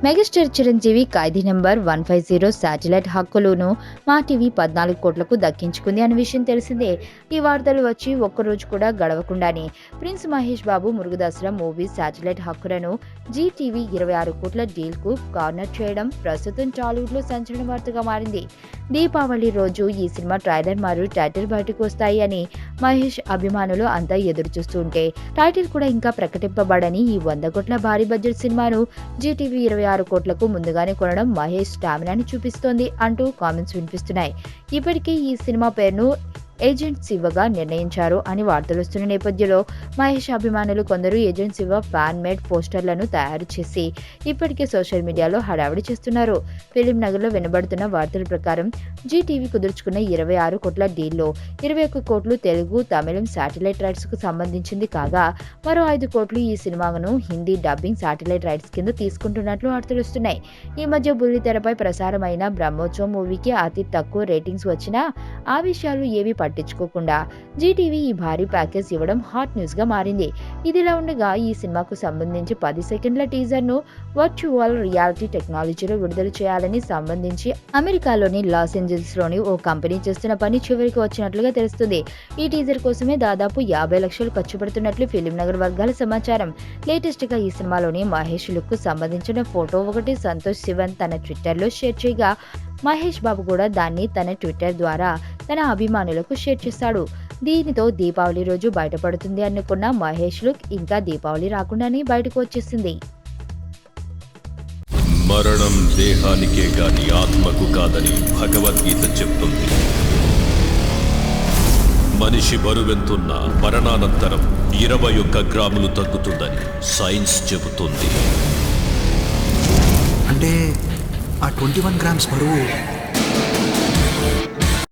Megastar Chiranjeevi ఖైదీ number 150 satellite హక్కులను మా TV 14 కోట్లకు దక్కించుకుంది అనే విషయం తెలిసిందే. ఈ వార్తలు వచ్చి ఒక్కరోజు కూడా గడవకుండానే prince Mahesh Babu మురుగుదసరా movie satellite హక్కులను జీటీవీ 26 కోట్ల డీల్కు కార్నర్ చేయడం ప్రస్తుతం టాలీవుడ్లో సంచలన వార్తగా మారింది. దీపావళి రోజు ఈ సినిమా ట్రైలర్ మరియు టైటిల్ బయటకు వస్తాయి అని మహేష్ అభిమానులు అంతా ఎదురుచూస్తుంటే టైటిల్ కూడా ఇంకా ప్రకటింపబడని ఈ 100 కోట్ల భారీ బడ్జెట్ సినిమాను జీటీవీ 26 కోట్లకు ముందుగానే కొనడం మహేష్ స్టామినాని చూపిస్తోంది అంటూ కామెంట్స్ వినిపిస్తున్నాయి. ఇప్పటికే ఈ సినిమా పేరును ఏజెంట్ శివగా నిర్ణయించారు అని వార్తలు వస్తున్న నేపథ్యంలో మహేష్ అభిమానులు కొందరు ఏజెంట్ శివ ఫ్యాన్ మేడ్ పోస్టర్లను తయారు చేసి ఇప్పటికే సోషల్ మీడియాలో హడావిడి చేస్తున్నారు. ఫిలిం నగర్లో వినబడుతున్న వార్తల ప్రకారం జీటీవీ కుదుర్చుకున్న 26 కోట్ల డీల్లో 21 కోట్లు తెలుగు, తమిళం శాటిలైట్ రైట్స్ కు సంబంధించింది కాగా మరో 5 కోట్లు ఈ సినిమాను హిందీ డబ్బింగ్ శాటిలైట్ రైట్స్ కింద తీసుకుంటున్నట్లు వార్తలు వస్తున్నాయి. ఈ మధ్య బుల్లితెరపై ప్రసారమైన బ్రహ్మోత్సవం మూవీకి అతి తక్కువ రేటింగ్స్ వచ్చినా ఆ విషయాలు ఏవి పట్టించుకోకుండా జీటీవీ ఈ భారీ ప్యాకేజ్ ఇవ్వడం హాట్ న్యూస్ గా మారింది. ఇదిలా ఉండగా ఈ సినిమాకు సంబంధించి 10 సెకండ్ల టీజర్ ను వర్చువల్ రియాలిటీ టెక్నాలజీలో విడుదల చేయాలని సంబంధించి అమెరికాలోని లాస్ ఏంజల్స్ లోని ఓ కంపెనీ చేస్తున్న పని చివరికి వచ్చినట్లుగా తెలుస్తుంది. ఈ టీజర్ కోసమే దాదాపు 50 లక్షలు ఖర్చు పెడుతున్నట్లు ఫిలిం నగర్ వర్గాల సమాచారం. లేటెస్ట్ గా ఈ సినిమాలోని మహేష్ లుక్ కు సంబంధించిన ఫోటో ఒకటి సంతోష్ శివన్ తన ట్విట్టర్ లో షేర్ చేయగా మహేష్ బాబు కూడా దాన్ని తన ట్విట్టర్ ద్వారా తన అభిమానులకు షేర్ చేశాడు. దీనితో దీపావళి రోజు బయటపడుతుంది అనుకున్న మహేష్ లుక్ ఇంకా దీపావళి రాకుండానే బయటకు వచ్చేసింది. మరణం దేహానికే గాని ఆత్మకు కాదని భగవద్గీత చెప్తుంది. మనిషి బరువెంతున్నా మరణానంతరం 21 గ్రాములు తగ్గుతుందని సైన్స్ చెబుతుంది. అంటే ఆ 21 గ్రామ్స్ బరువు